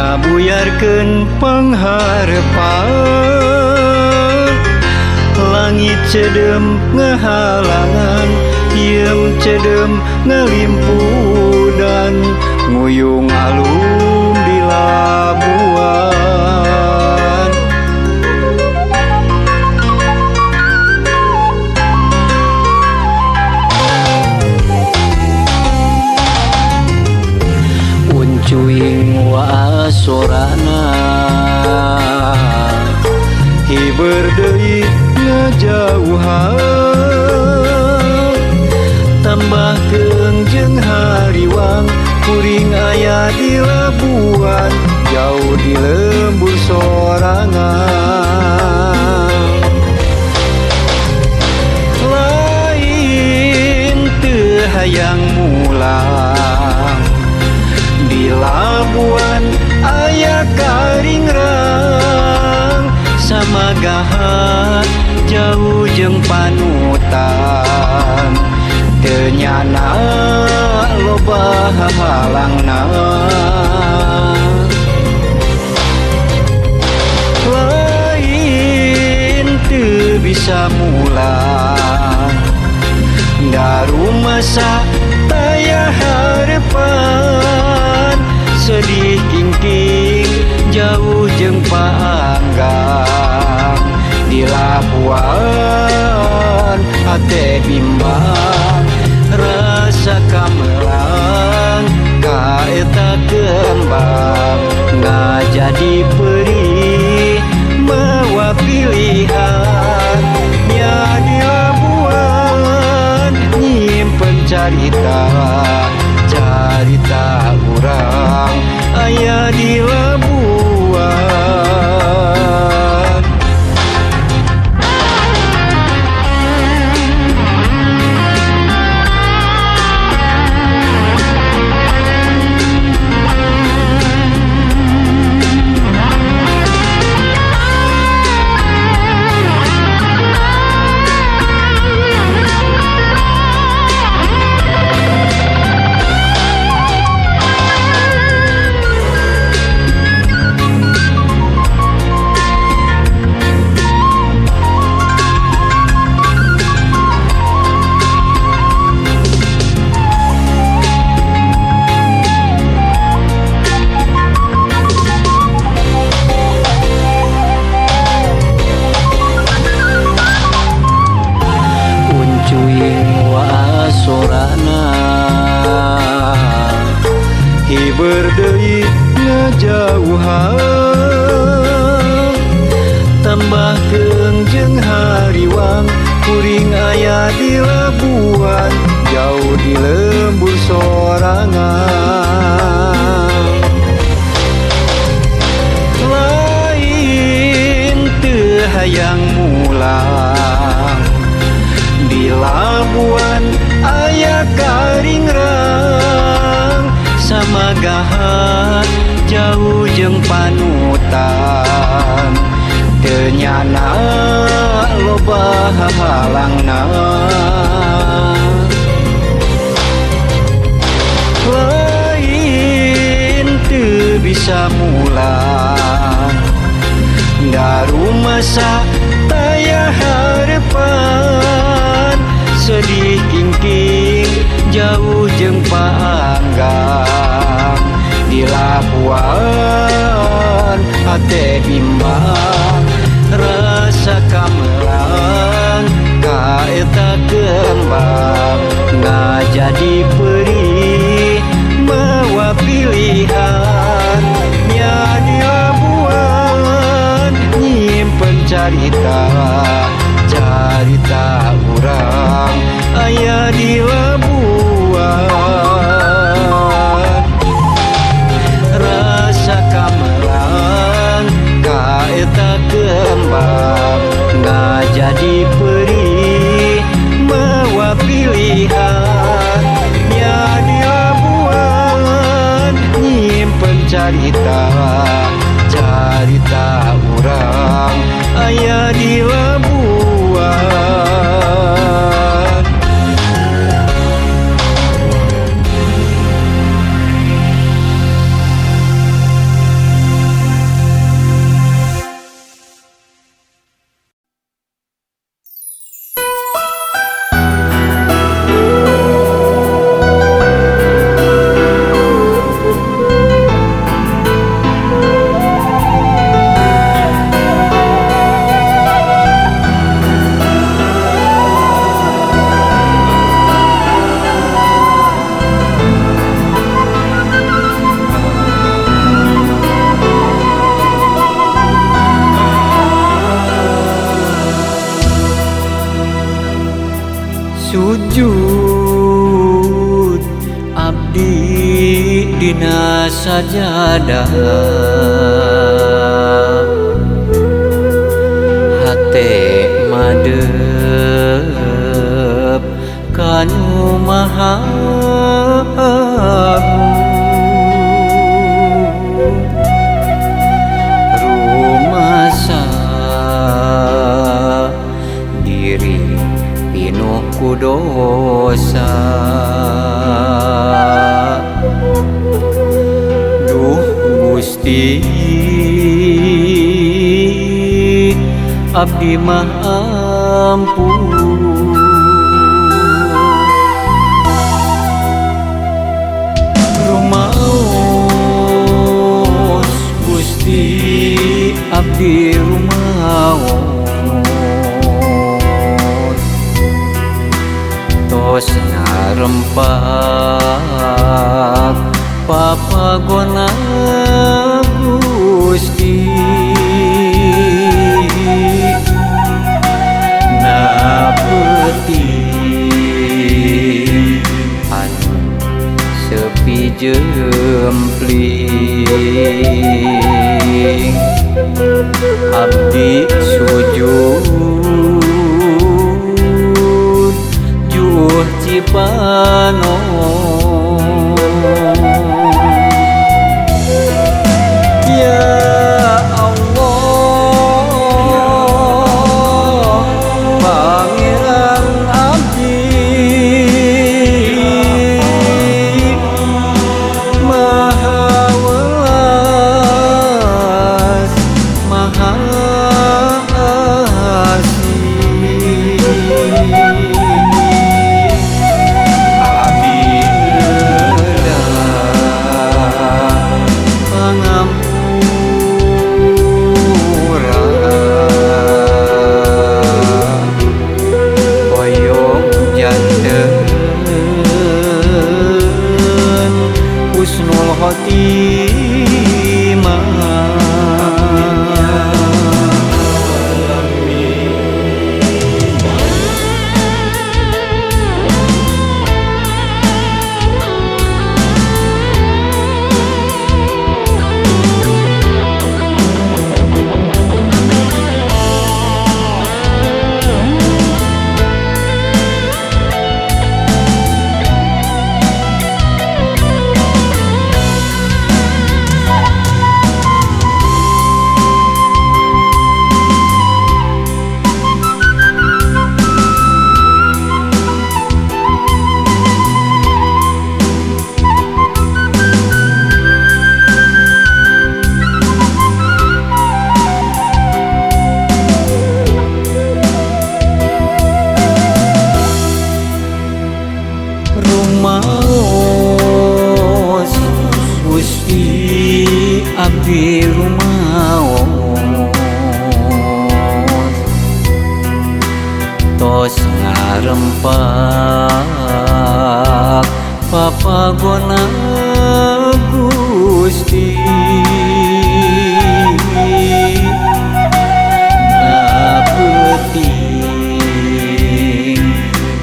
ngabuyarkeun pangharepan. Langit cedem ngehalangan, iem cedem ngelimpudan, nguyung alung di labuan. Uncuing wasorana hiber deui ngajauhan, tambahkeun jeung hariwang kuring aya di labuan, jauh di lembur sorangan. Lain teu hayang mulang, di labuan aya karingrang, samagahan jauh jeung panutan, teu nyana loba halangna. Lain teu bisa mulang, daru masa taya harepan, sedih kingking jauh jeung paanggang, di labuan hate bimbang, rasa kamelang kaeta kembang, ngajadi perih mawa pilihan, nya di labuan nyimpen carita, carita urang aya di labuan. Hiber deui ngajauhan, tambahkeun jeung hariwang kuring aya di labuan, jauh di lembur sorangan. Lain teu hayang mulang, di labuan aya karingrang, samagahan jauh jeung panutan, teu nyana loba halangna. Lain teu bisa mulang, daru masa taya harepan, sedih kingking jauh jeung paanggang, di labuan hate bimbang, rasa kamelang kaeta kembang, ngajadi perih mawa pilihan, nya di labuan nyimpen carita, carita urang aya di labuan. Rasa kamelang kaeta kembang, ngajadi perih mawa pilihan, nya di labuan nyimpen carita, carita urang aya di labuan. sujud abdi dina sajadah hate madep kanu maha rumasa diri pinuh ku dosa duh Gusti abdi mah ampun rumaos Gusti abdi rumaos tos ngarempak papagona Gusti na peuting anu sepi jempling abdi sujud juh cipanon ya Allah pangeran abdi maha welas maha asih abdi pangampura boyong janten husnul khotimah rumaos Gusti abdi rumaos tos ngarempak papagona Gusti na peuting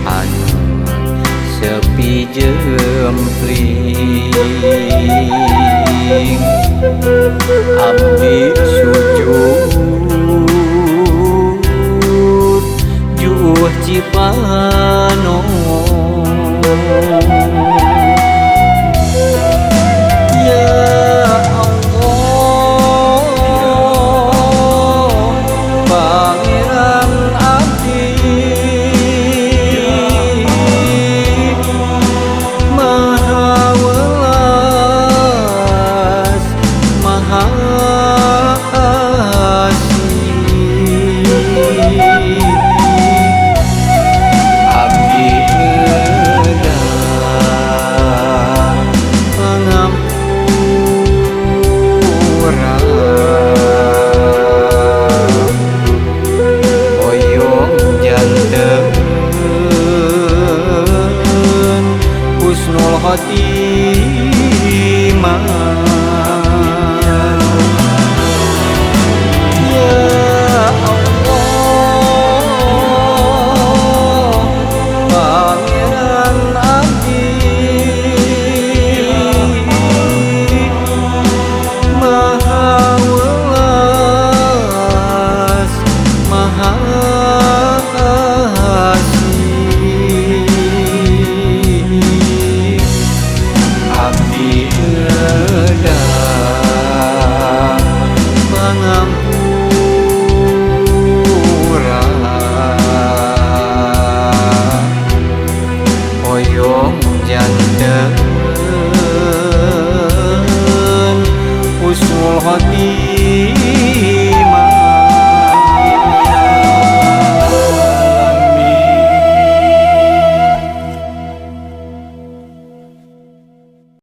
anu sepi jempling abdi sujud juh cipanon ya Allah pangeran abdi maha welas maha asih abdi hati